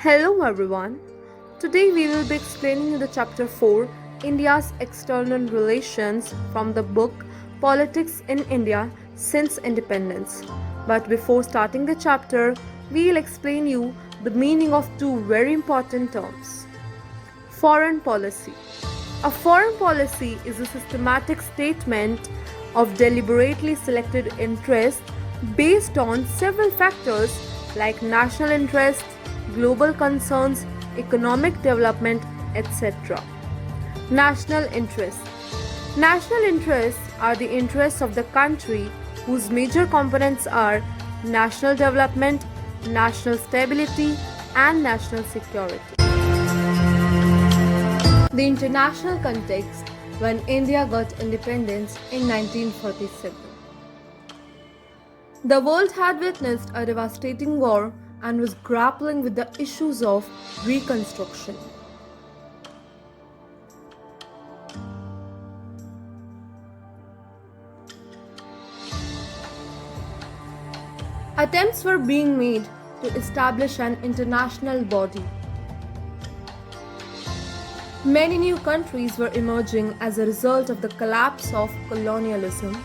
Hello everyone. Today we will be explaining you the chapter 4 India's external relations from the book Politics in India since Independence. But before starting the chapter, we will explain you the meaning of two very important terms. Foreign policy. A foreign policy is a systematic statement of deliberately selected interests based on several factors like national interests, global concerns, economic development, etc. National interests. National interests are the interests of the country whose major components are national development, national stability, and national security. The international context when India got independence in 1947. The world had witnessed a devastating war and was grappling with the issues of reconstruction. Attempts were being made to establish an international body. Many new countries were emerging as a result of the collapse of colonialism.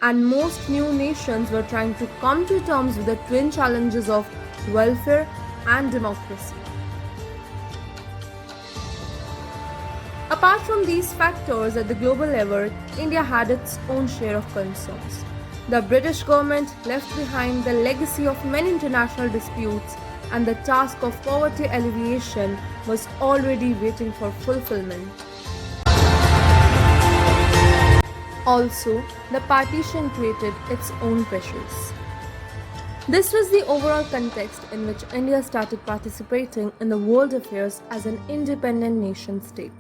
And most new nations were trying to come to terms with the twin challenges of welfare and democracy. Apart from these factors at the global level, India had its own share of concerns. The British government left behind the legacy of many international disputes, and the task of poverty alleviation was already waiting for fulfillment. Also, the partition created its own pressures. This was the overall context in which India started participating in the world affairs as an independent nation state.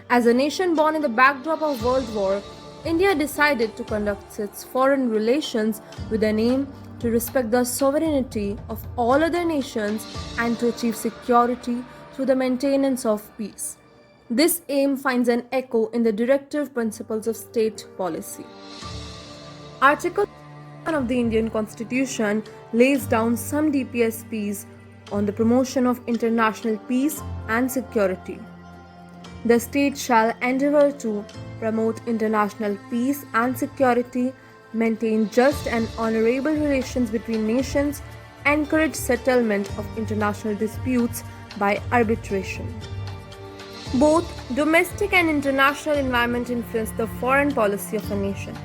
As a nation born in the backdrop of World War, India decided to conduct its foreign relations with an aim to respect the sovereignty of all other nations and to achieve security through the maintenance of peace. This aim finds an echo in the directive principles of state policy. Article 1 of the Indian Constitution lays down some DPSPs on the promotion of international peace and security. The state shall endeavour to promote international peace and security, maintain just and honourable relations between nations, encourage settlement of international disputes by arbitration. Both domestic and international environment influence the foreign policy of a nation.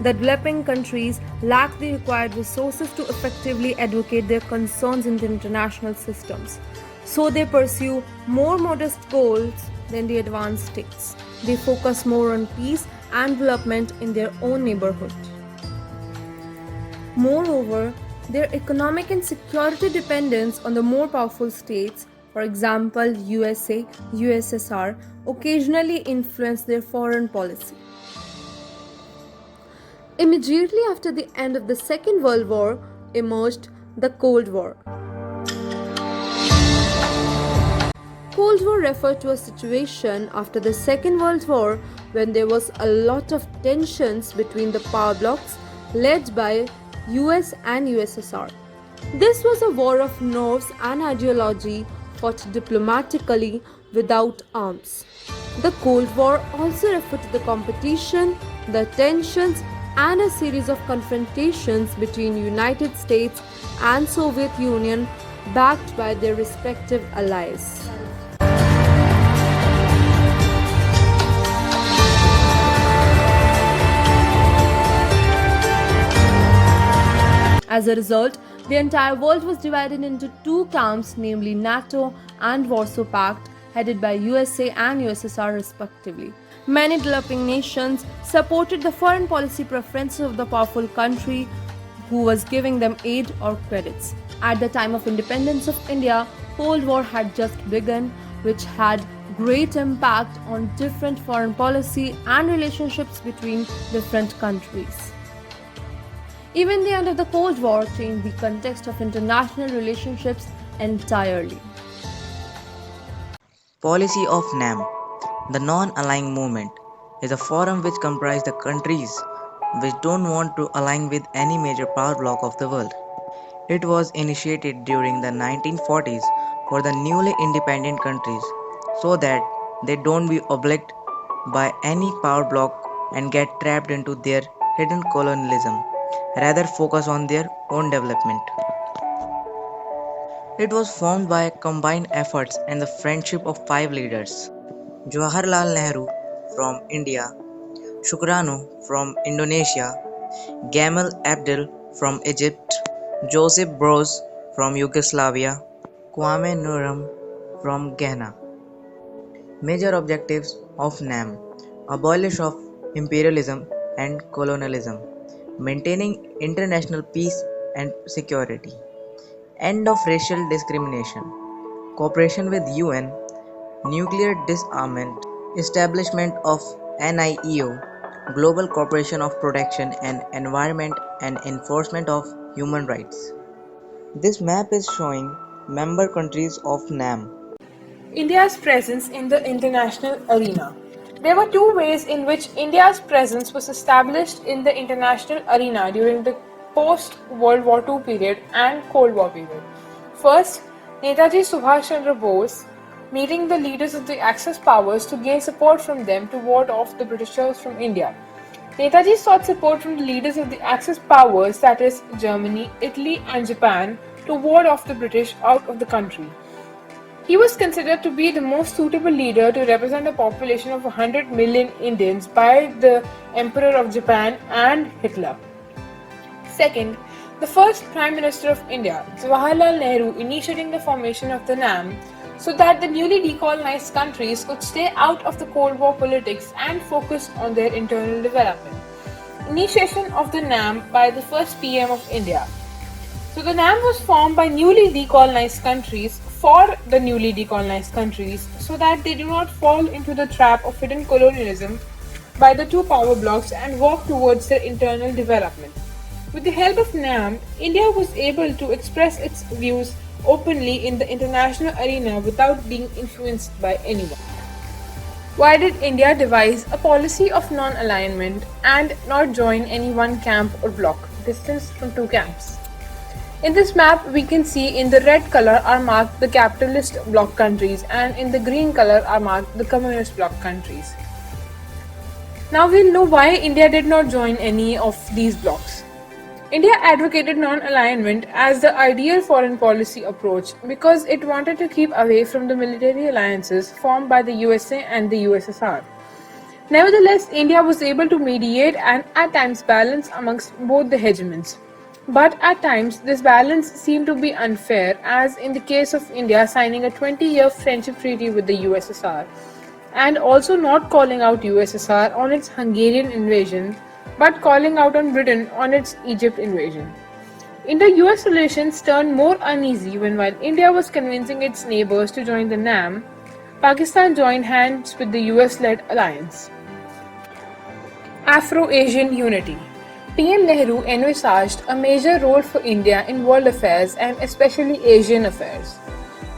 The developing countries lack the required resources to effectively advocate their concerns in the international systems, so they pursue more modest goals than the advanced states. They focus more on peace and development in their own neighborhood. Moreover, their economic and security dependence on the more powerful states, for example USA, USSR, occasionally influence their foreign policy. Immediately after the end of the Second World War emerged the Cold War. Cold War referred to a situation after the Second World War when there was a lot of tensions between the power blocs led by US and USSR. This was a war of nerves and ideology fought diplomatically without arms. The Cold War also referred to the competition, the tensions, and a series of confrontations between United States and Soviet Union backed by their respective allies. As a result, the entire world was divided into two camps, namely NATO and Warsaw Pact, headed by USA and USSR respectively. Many developing nations supported the foreign policy preferences of the powerful country who was giving them aid or credits. At the time of independence of India, Cold War had just begun, which had great impact on different foreign policy and relationships between different countries. Even the end of the Cold War changed the context of international relationships entirely. Policy of NAM. The Non-Aligning Movement is a forum which comprises the countries which don't want to align with any major power bloc of the world. It was initiated during the 1940s for the newly independent countries so that they don't be obliged by any power bloc and get trapped into their hidden colonialism, rather focus on their own development. It was formed by combined efforts and the friendship of five leaders: Jawaharlal Nehru from India, Sukarno from Indonesia, Gamal Abdel from Egypt, Joseph Broz from Yugoslavia, Kwame Nkrumah from Ghana. Major objectives of NAM: abolish of imperialism and colonialism, maintaining international peace and security, end of racial discrimination, cooperation with UN, nuclear disarmament, establishment of NIEO, Global Cooperation of Protection and Environment and enforcement of human rights. This map is showing member countries of NAM. India's presence in the international arena. There were two ways in which India's presence was established in the international arena during the post World War II period and Cold War period. First, Netaji Subhash Chandra Bose meeting the leaders of the Axis powers to gain support from them to ward off the Britishers from India. Netaji sought support from the leaders of the Axis powers, that is, Germany, Italy, and Japan, to ward off the British out of the country. He was considered to be the most suitable leader to represent a population of 100 million Indians by the Emperor of Japan and Hitler. Second, the first Prime Minister of India, Jawaharlal Nehru, initiating the formation of the NAM so that the newly decolonized countries could stay out of the Cold War politics and focus on their internal development. Initiation of the NAM by the first PM of India. So the NAM was formed by newly decolonized countries for the newly decolonized countries so that they do not fall into the trap of hidden colonialism by the two power blocs and work towards their internal development. With the help of NAM, India was able to express its views openly in the international arena without being influenced by anyone. Why did India devise a policy of non-alignment and not join any one camp or bloc, distanced from two camps? In this map, we can see in the red color are marked the capitalist bloc countries and in the green color are marked the communist bloc countries. Now we'll know why India did not join any of these blocs. India advocated non-alignment as the ideal foreign policy approach because it wanted to keep away from the military alliances formed by the USA and the USSR. Nevertheless, India was able to mediate and at times balance amongst both the hegemons. But at times, this balance seemed to be unfair, as in the case of India signing a 20-year friendship treaty with the USSR, and also not calling out USSR on its Hungarian invasion, but calling out on Britain on its Egypt invasion. Indo-US relations turned more uneasy when, while India was convincing its neighbors to join the NAM, Pakistan joined hands with the US-led alliance. Afro-Asian unity. PM Nehru envisaged a major role for India in world affairs and especially Asian affairs.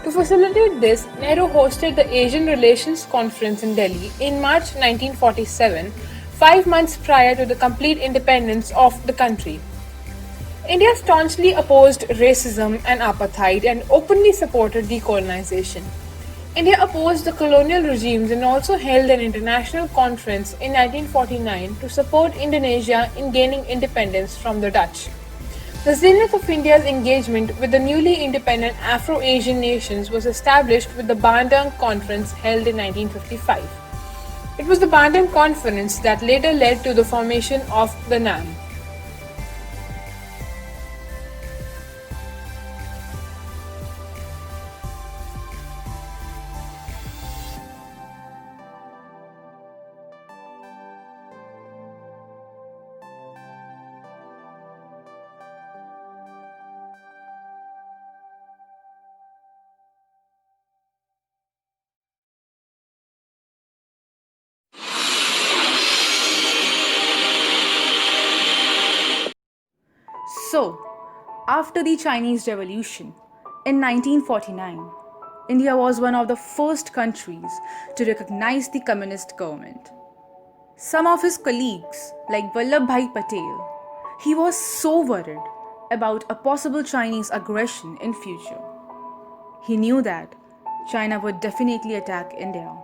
To facilitate this, Nehru hosted the Asian Relations Conference in Delhi in March 1947, 5 months prior to the complete independence of the country. India staunchly opposed racism and apartheid and openly supported decolonization. India opposed the colonial regimes and also held an international conference in 1949 to support Indonesia in gaining independence from the Dutch. The zenith of India's engagement with the newly independent Afro-Asian nations was established with the Bandung Conference held in 1955. It was the Bandung Conference that later led to the formation of the NAM. So, after the Chinese Revolution in 1949, India was one of the first countries to recognize the communist government. Some of his colleagues, like Vallabhbhai Patel, he was so worried about a possible Chinese aggression in future. He knew that China would definitely attack India.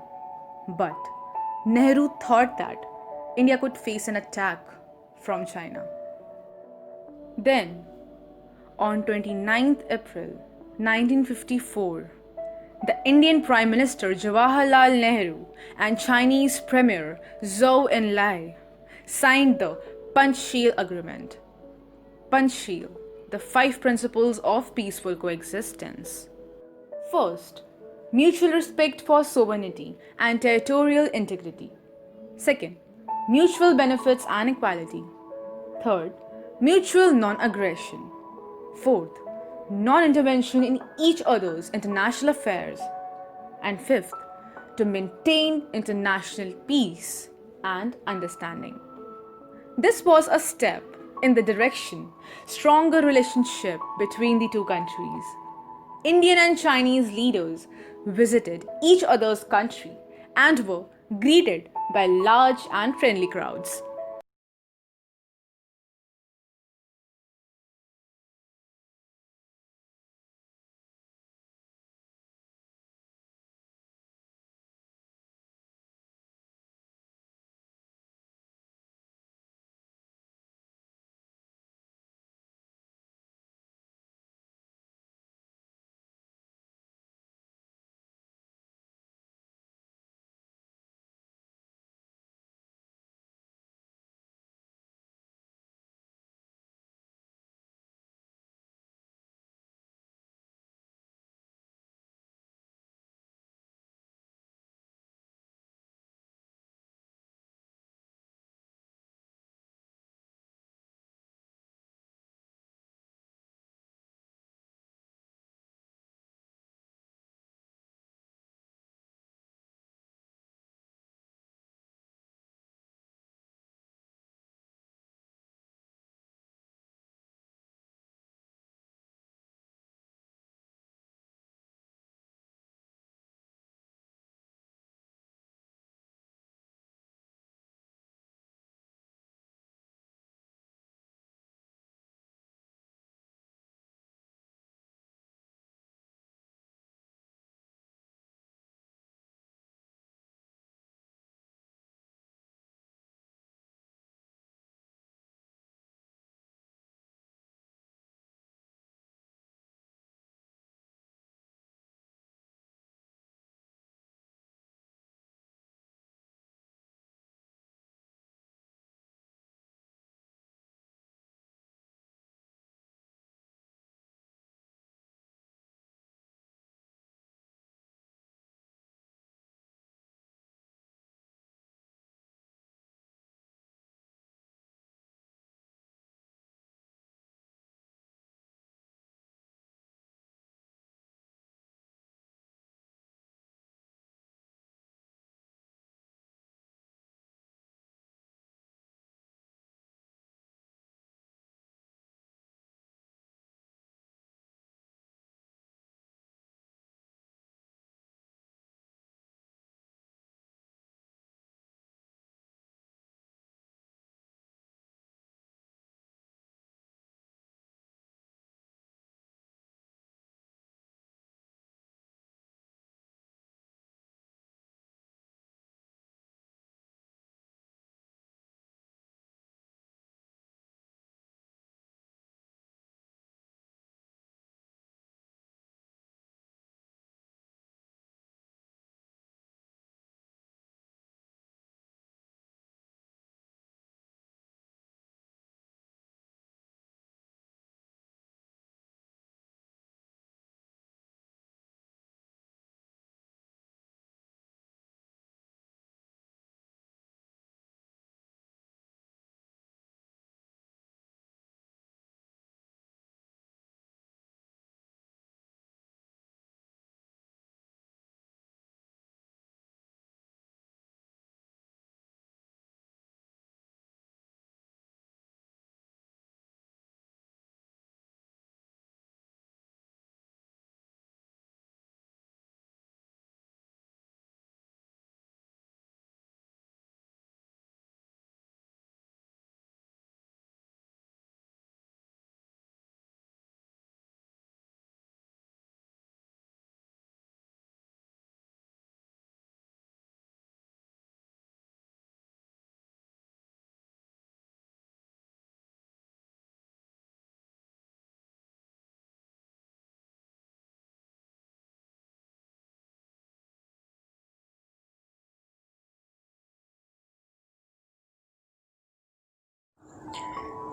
But Nehru thought that India could face an attack from China. Then, on 29th April 1954, the Indian Prime Minister Jawaharlal Nehru and Chinese Premier Zhou Enlai signed the Panchsheel Agreement. Panchsheel, the five principles of peaceful coexistence. First, mutual respect for sovereignty and territorial integrity. Second, mutual benefits and equality. Third, mutual non aggression. Fourth, non intervention in each other's international affairs. And fifth, to maintain international peace and understanding. This was a step in the direction stronger relationship between the two countries. Indian and Chinese leaders visited each other's country and were greeted by large and friendly crowds.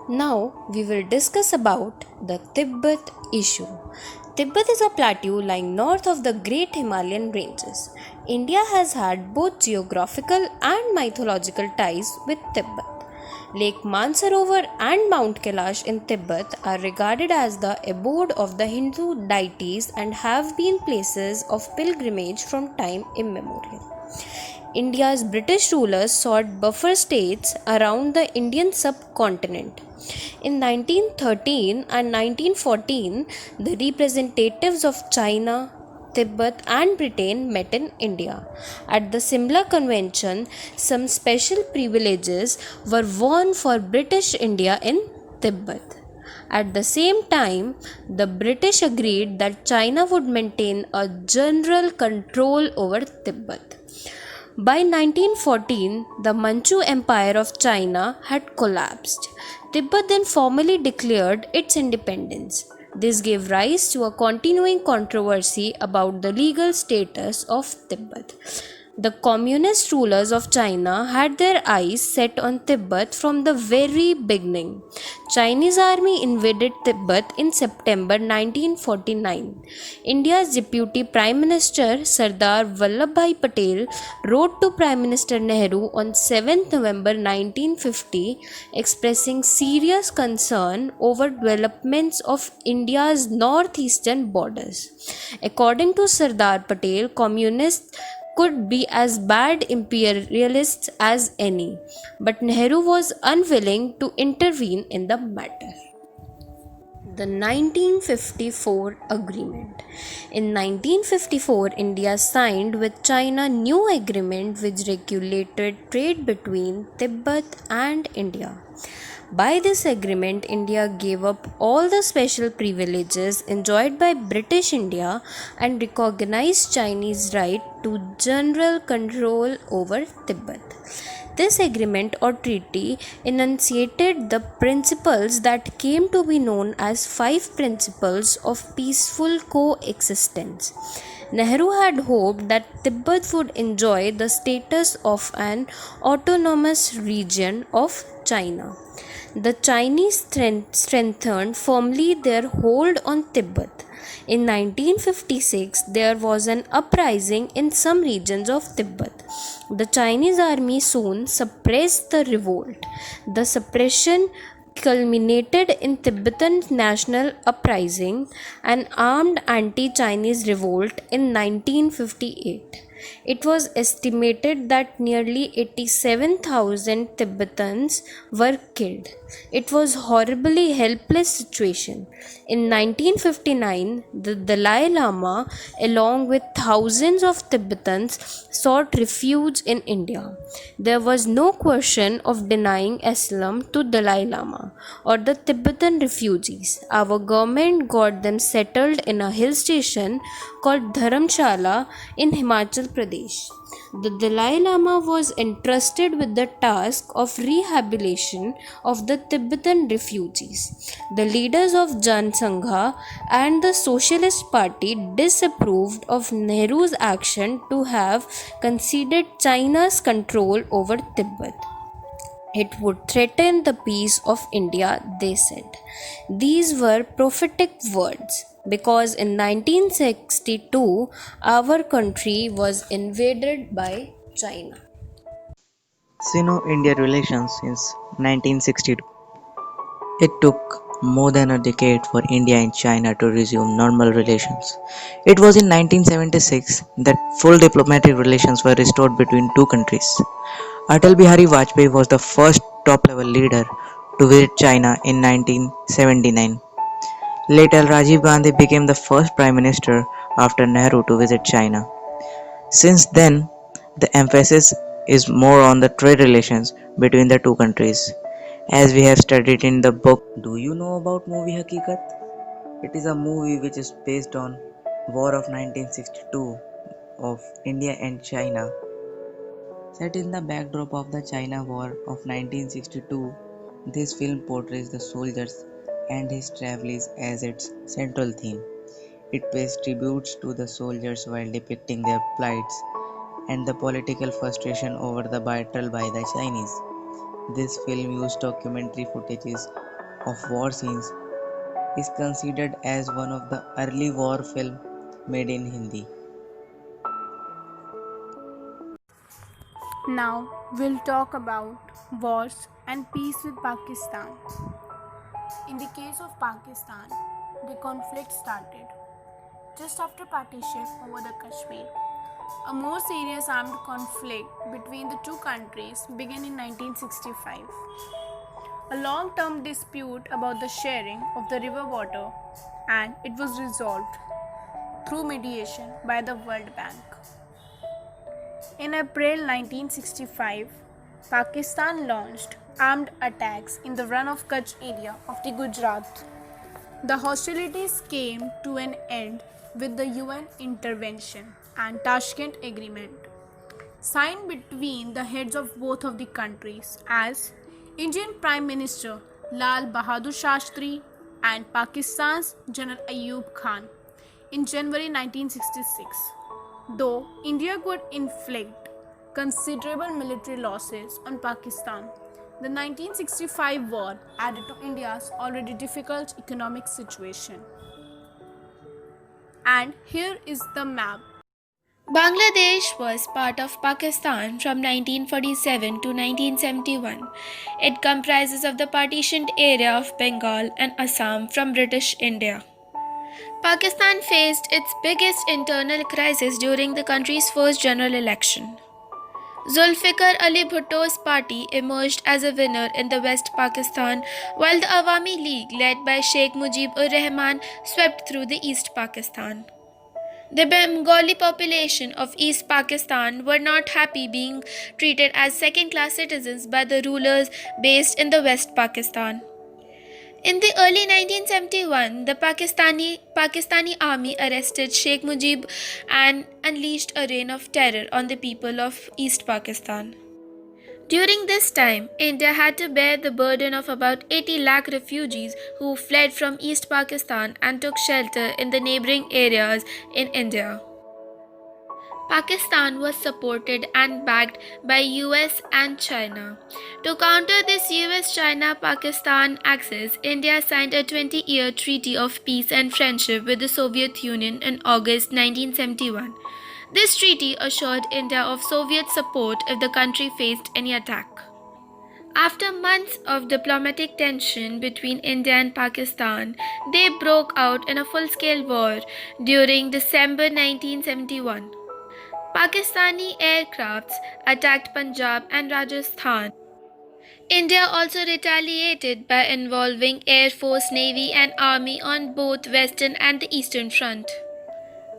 Now we will discuss about the Tibet issue. Tibet is a plateau lying north of the Great Himalayan ranges. India has had both geographical and mythological ties with Tibet. Lake Mansarovar and Mount Kailash in Tibet are regarded as the abode of the Hindu deities and have been places of pilgrimage from time immemorial. India's British rulers sought buffer states around the Indian subcontinent. In 1913 and 1914, the representatives of China, Tibet, and Britain met in India. At the Simla Convention, some special privileges were won for British India in Tibet. At the same time, the British agreed that China would maintain a general control over Tibet. By 1914, the Manchu Empire of China had collapsed. Tibet then formally declared its independence. This gave rise to a continuing controversy about the legal status of Tibet. The communist rulers of China had their eyes set on Tibet from the very beginning. Chinese army invaded Tibet in September 1949. India's Deputy Prime Minister Sardar Vallabhbhai Patel wrote to Prime Minister Nehru on 7th November 1950 expressing serious concern over developments of India's northeastern borders. According to Sardar Patel, communists could be as bad imperialists as any, but Nehru was unwilling to intervene in the matter. The 1954 Agreement. In 1954, India signed with China new agreement which regulated trade between Tibet and India. By this agreement, India gave up all the special privileges enjoyed by British India and recognized Chinese right to general control over Tibet. This agreement or treaty enunciated the principles that came to be known as Five Principles of Peaceful Coexistence. Nehru had hoped that Tibet would enjoy the status of an autonomous region of China. The Chinese strengthened firmly their hold on Tibet. In 1956, there was an uprising in some regions of Tibet. The Chinese army soon suppressed the revolt. The suppression culminated in Tibetan national uprising, an armed anti-Chinese revolt in 1958. It was estimated that nearly 87,000 Tibetans were killed. It was a horribly helpless situation. In 1959, the Dalai Lama, along with thousands of Tibetans, sought refuge in India. There was no question of denying asylum to Dalai Lama or the Tibetan refugees. Our government got them settled in a hill station called Dharamshala in Himachal Pradesh. The Dalai Lama was entrusted with the task of rehabilitation of the Tibetan refugees. The leaders of Jan Sangha and the Socialist Party disapproved of Nehru's action to have conceded China's control over Tibet. It would threaten the peace of India, they said. These were prophetic words because in 1962 our country was invaded by China. Sino-India relations since 1962. It took more than a decade for India and China to resume normal relations. It was in 1976 that full diplomatic relations were restored between two countries. Atal Bihari Vajpayee was the first top-level leader to visit China in 1979. Later, Rajiv Gandhi became the first Prime Minister after Nehru to visit China. Since then, the emphasis is more on the trade relations between the two countries. As we have studied in the book, do you know about movie Hakikat? It is a movie which is based on War of 1962 of India and China. Set in the backdrop of the China War of 1962, this film portrays the soldiers and his travels as its central theme. It pays tributes to the soldiers while depicting their plights and the political frustration over the battle by the Chinese. This film used documentary footages of war scenes is considered as one of the early war films made in Hindi. Now we'll talk about wars and peace with Pakistan. In the case of Pakistan, the conflict started just after partition over the Kashmir. A more serious armed conflict between the two countries began in 1965. A long-term dispute about the sharing of the river water, and it was resolved through mediation by the World Bank. In April 1965, Pakistan launched armed attacks in the Run of Kutch area of the Gujarat. The hostilities came to an end with the UN intervention and Tashkent Agreement, signed between the heads of both of the countries as Indian Prime Minister Lal Bahadur Shastri and Pakistan's General Ayub Khan in January 1966. Though India could inflict considerable military losses on Pakistan, the 1965 war added to India's already difficult economic situation. And here is the map. Bangladesh was part of Pakistan from 1947 to 1971. It comprises of the partitioned area of Bengal and Assam from British India. Pakistan faced its biggest internal crisis during the country's first general election. Zulfikar Ali Bhutto's party emerged as a winner in the West Pakistan, while the Awami League, led by Sheikh Mujib-ur-Rahman, swept through the East Pakistan. The Bengali population of East Pakistan were not happy being treated as second-class citizens by the rulers based in the West Pakistan. In the early 1971, the Pakistani army arrested Sheikh Mujib and unleashed a reign of terror on the people of East Pakistan. During this time, India had to bear the burden of about 80 lakh refugees who fled from East Pakistan and took shelter in the neighboring areas in India. Pakistan was supported and backed by US and China. To counter this US-China-Pakistan axis, India signed a 20-year treaty of peace and friendship with the Soviet Union in August 1971. This treaty assured India of Soviet support if the country faced any attack. After months of diplomatic tension between India and Pakistan, they broke out in a full-scale war during December 1971. Pakistani aircrafts attacked Punjab and Rajasthan. India also retaliated by involving Air Force, Navy and Army on both Western and the Eastern Front.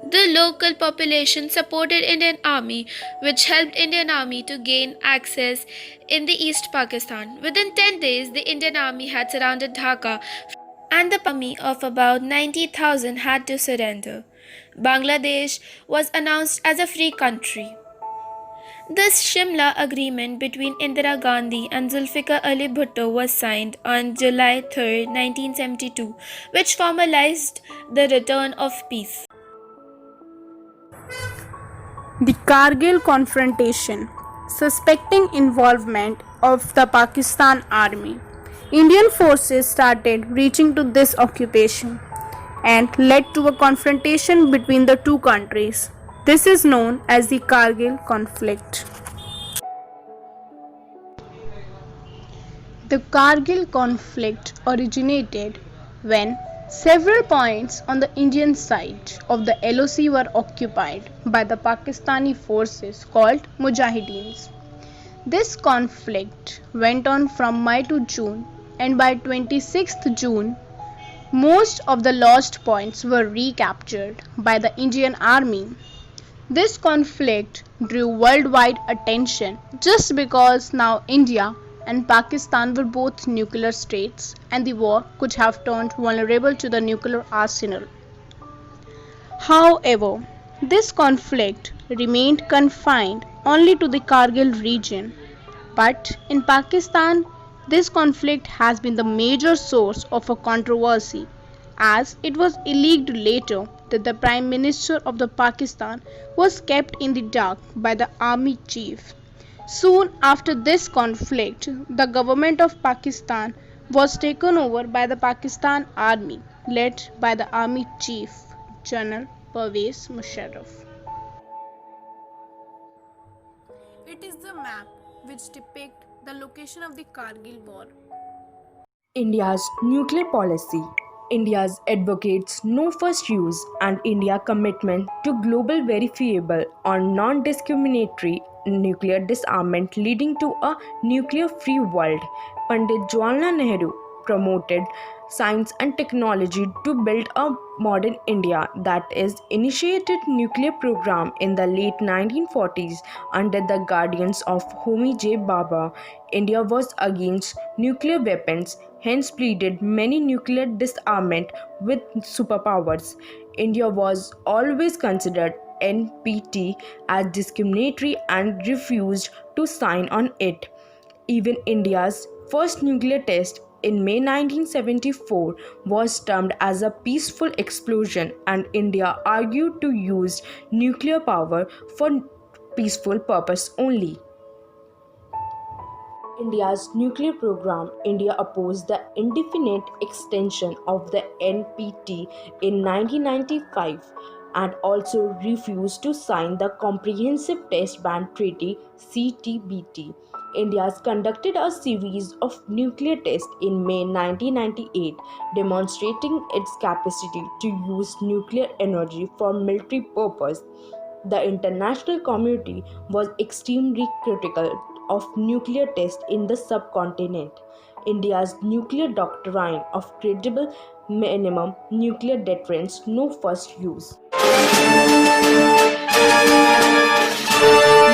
The local population supported Indian Army, which helped Indian Army to gain access in the East Pakistan. Within 10 days, the Indian Army had surrounded Dhaka and the army of about 90,000 had to surrender. Bangladesh was announced as a free country. The Shimla Agreement between Indira Gandhi and Zulfikar Ali Bhutto was signed on July 3, 1972, which formalized the return of peace. The Kargil confrontation, suspecting involvement of the Pakistan army. Indian forces started reaching to this occupation and led to a confrontation between the two countries. This is known as the Kargil conflict. The Kargil conflict originated when several points on the Indian side of the LOC were occupied by the Pakistani forces called Mujahideens. This conflict went on from May to June, and by 26th June, most of the lost points were recaptured by the Indian Army. This conflict drew worldwide attention just because now India and Pakistan were both nuclear states and the war could have turned vulnerable to the nuclear arsenal. However, this conflict remained confined only to the Kargil region, but in Pakistan, this conflict has been the major source of a controversy, as it was alleged later that the Prime Minister of the Pakistan was kept in the dark by the army chief. Soon after this conflict, the government of Pakistan was taken over by the Pakistan Army, led by the Army Chief General Pervez Musharraf. It is the map which depicts the location of the Kargil War. India's nuclear policy. India's advocates no first use and India commitment to global verifiable on non-discriminatory nuclear disarmament leading to a nuclear-free world. Pandit Jawaharlal Nehru promoted science and technology to build a modern India that is initiated nuclear program in the late 1940s under the guidance of Homi J. Bhabha. India was against nuclear weapons, hence pleaded many nuclear disarmament with superpowers. India was always considered NPT as discriminatory and refused to sign on it. Even India's first nuclear test in May 1974 was termed as a peaceful explosion, and India argued to use nuclear power for peaceful purpose only. India's nuclear program. India opposed the indefinite extension of the NPT in 1995 and also refused to sign the Comprehensive Test Ban Treaty CTBT. India has conducted a series of nuclear tests in May 1998, demonstrating its capacity to use nuclear energy for military purpose. The international community was extremely critical of nuclear tests in the subcontinent. India's nuclear doctrine of credible minimum nuclear deterrence, no first use.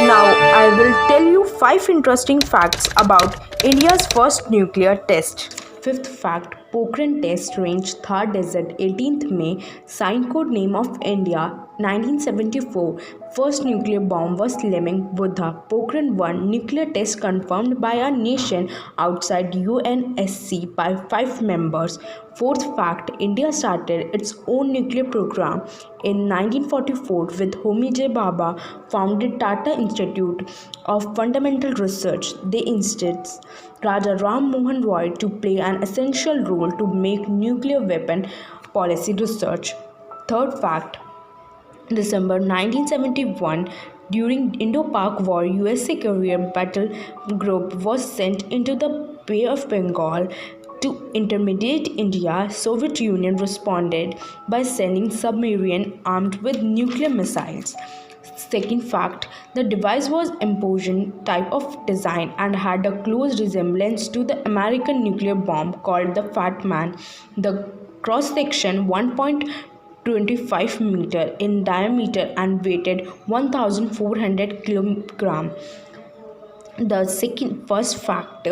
Now I will tell you 5 interesting facts about India's first nuclear test. Fifth fact, Pokhran Test Range, Thar Desert, 18th May, sign code name of India, 1974. First nuclear bomb was Lemming Buddha. Pokhran 1 nuclear test confirmed by a nation outside UNSC by 5 members. Fourth fact, India started its own nuclear program in 1944 with Homi J. Bhabha founded Tata Institute of Fundamental Research. They insisted Raja Ram Mohan Roy to play an essential role to make nuclear weapon policy research. Third fact, December 1971, during Indo-Pak War, USA carrier battle group was sent into the Bay of Bengal to intimidate India. Soviet Union responded by sending submarine armed with nuclear missiles. Second fact, the device was implosion type of design and had a close resemblance to the American nuclear bomb called the Fat Man. The cross section 1.25 meter in diameter and weighted 1400 kilogram. The first fact,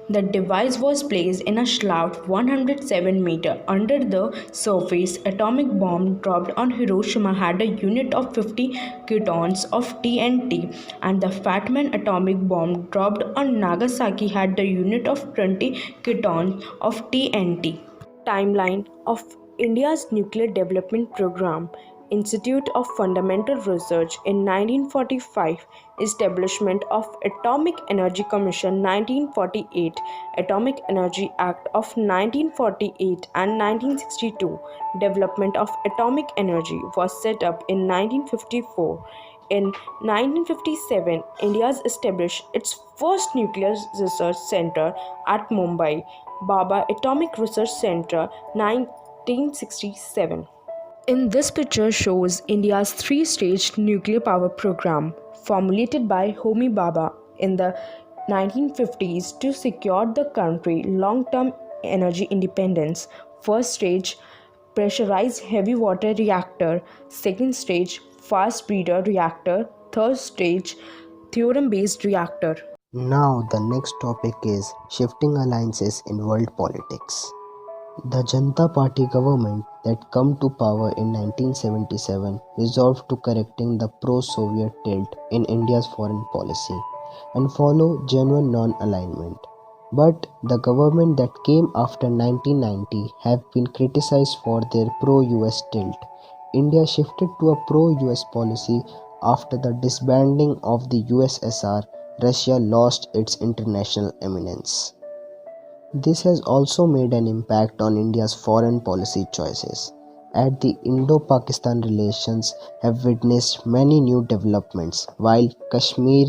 the device was placed in a shaft 107 meter under the surface. Atomic bomb dropped on Hiroshima had a unit of 50 kilotons of TNT, and the Fat Man atomic bomb dropped on Nagasaki had a unit of 20 kilotons of TNT. Timeline of India's nuclear development program. Institute of Fundamental Research in 1945, establishment of Atomic Energy Commission 1948, Atomic Energy Act of 1948 and 1962, development of atomic energy was set up in 1954. In 1957, India established its first nuclear research center at Mumbai, Bhabha Atomic Research Center, 1967. In this picture shows India's three-stage nuclear power program formulated by Homi Bhabha in the 1950s to secure the country long-term energy independence. First stage, pressurized heavy water reactor. Second stage, fast breeder reactor. Third stage, theorem-based reactor. Now the next topic is shifting alliances in world politics. The Janata Party government that come to power in 1977 resolved to correcting the pro-Soviet tilt in India's foreign policy and follow genuine non-alignment. But the government that came after 1990 have been criticized for their pro-US tilt. India shifted to a pro-US policy after the disbanding of the USSR. Russia lost its international eminence. This has also made an impact on India's foreign policy choices. As the Indo-Pakistan relations have witnessed many new developments, while Kashmir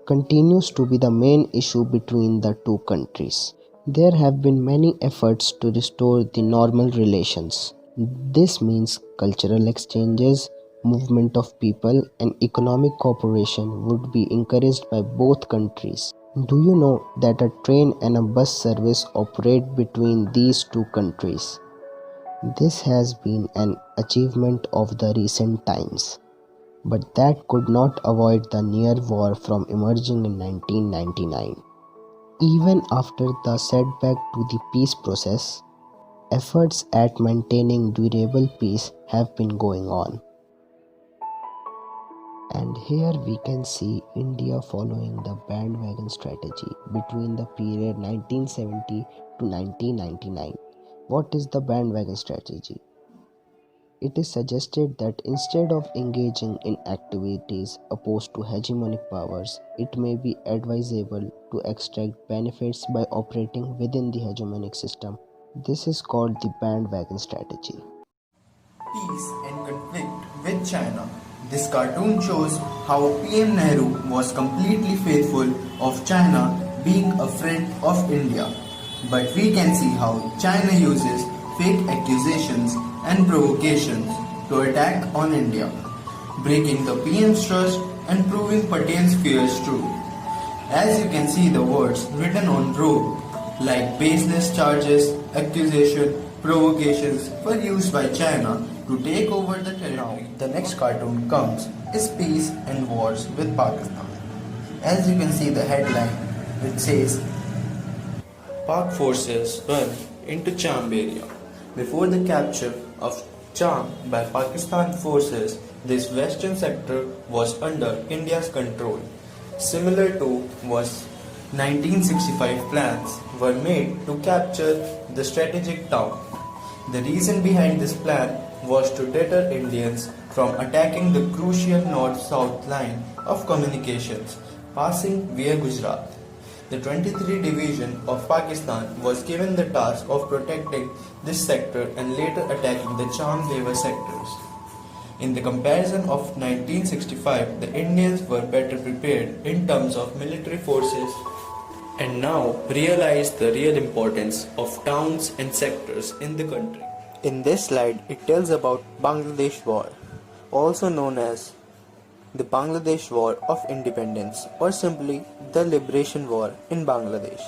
continues to be the main issue between the two countries. There have been many efforts to restore the normal relations. This means cultural exchanges, movement of people, and economic cooperation would be encouraged by both countries. Do you know that a train and a bus service operate between these two countries? This has been an achievement of the recent times, but that could not avoid the near war from emerging in 1999. Even after the setback to the peace process, efforts at maintaining durable peace have been going on. And here we can see India following the bandwagon strategy between the period 1970 to 1999. What is the bandwagon strategy? It is suggested that instead of engaging in activities opposed to hegemonic powers, it may be advisable to extract benefits by operating within the hegemonic system. This is called the bandwagon strategy. Peace and conflict with China. This cartoon shows how PM Nehru was completely faithful of China being a friend of India. But we can see how China uses fake accusations and provocations to attack on India, breaking the PM's trust and proving Patel's fears true. As you can see the words written on road like baseless charges, accusation, provocations were used by China to take over the territory. Now, the next cartoon comes is Peace and Wars with Pakistan. As you can see the headline which says Pak forces run into Chamb area. Before the capture of Chamb by Pakistan forces, this western sector was under India's control. Similar to was 1965 plans were made to capture the strategic town. The reason behind this plan was to deter Indians from attacking the crucial north-south line of communications passing via Gujarat. The 23 Division of Pakistan was given the task of protecting this sector and later attacking the Chamb-Dewa sectors. In the comparison of 1965, the Indians were better prepared in terms of military forces and now realize the real importance of towns and sectors in the country. In this slide, it tells about Bangladesh War, also known as the Bangladesh War of Independence or simply the Liberation War in Bangladesh.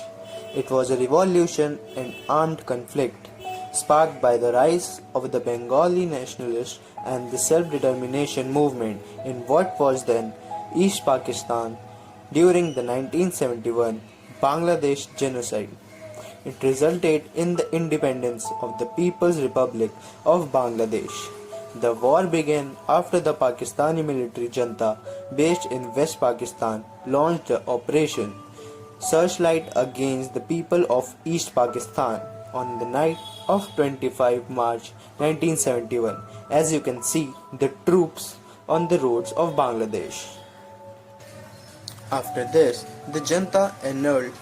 It was a revolution and armed conflict sparked by the rise of the Bengali nationalists and the self-determination movement in what was then East Pakistan during the 1971 Bangladesh genocide. It resulted in the independence of the People's Republic of Bangladesh. The war began after the Pakistani military junta based in West Pakistan launched the Operation Searchlight against the people of East Pakistan on the night of 25 March 1971. As you can see, the troops on the roads of Bangladesh. After this, the junta annulled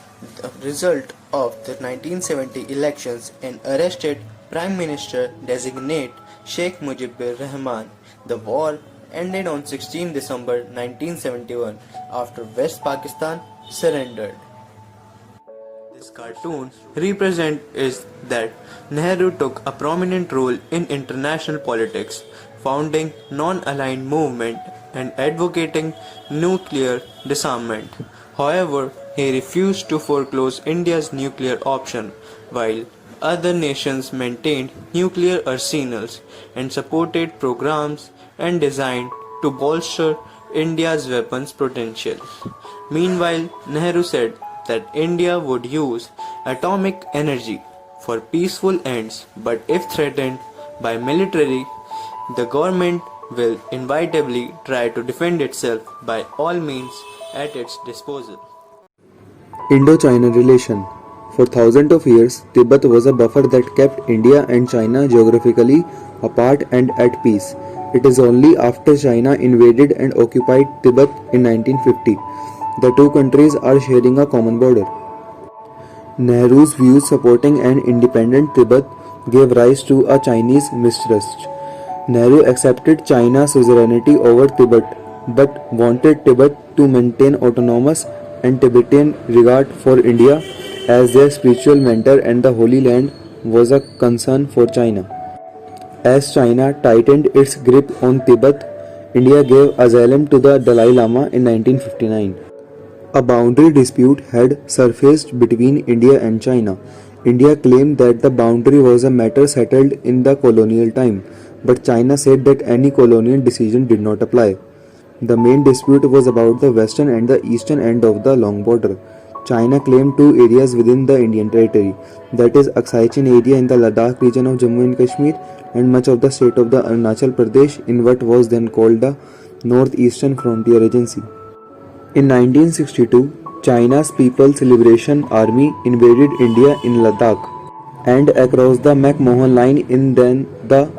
the result of the 1970 elections and arrested Prime Minister designate Sheikh Mujibur Rahman. The war ended on 16 December 1971 after West Pakistan surrendered. This cartoon represent is that Nehru took a prominent role in international politics, founding non-aligned movement and advocating nuclear disarmament. However, he refused to foreclose India's nuclear option, while other nations maintained nuclear arsenals and supported programs and designed to bolster India's weapons potential. Meanwhile, Nehru said that India would use atomic energy for peaceful ends, but if threatened by military, the government will inevitably try to defend itself by all means at its disposal. Indo-China relation. For thousands of years, Tibet was a buffer that kept India and China geographically apart and at peace. It is only after China invaded and occupied Tibet in 1950 the two countries are sharing a common border. Nehru's views supporting an independent Tibet gave rise to a Chinese mistrust. Nehru accepted China's sovereignty over Tibet but wanted Tibet to maintain autonomous and Tibetan regard for India as their spiritual mentor, and the Holy Land was a concern for China. As China tightened its grip on Tibet, India gave asylum to the Dalai Lama in 1959. A boundary dispute had surfaced between India and China. India claimed that the boundary was a matter settled in the colonial time, but China said that any colonial decision did not apply. The main dispute was about the western and the eastern end of the long border. China claimed two areas within the Indian territory, that is Aksai Chin area in the Ladakh region of Jammu and Kashmir and much of the state of the Arunachal Pradesh in what was then called the Northeastern Frontier Agency. In 1962, China's People's Liberation Army invaded India in Ladakh and across the McMahon Line in then the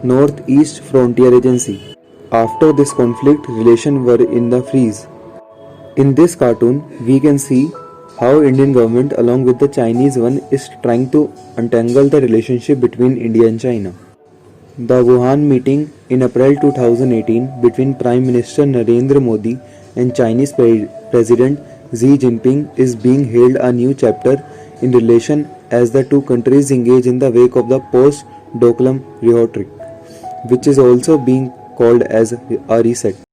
Northeast Frontier Agency. After this conflict, relations were in the freeze. In this cartoon, we can see how Indian government along with the Chinese one is trying to untangle the relationship between India and China. The Wuhan meeting in April 2018 between Prime Minister Narendra Modi and Chinese President Xi Jinping is being hailed a new chapter in relation as the two countries engage in the wake of the post-Doklam rhetoric, which is also being called as a reset.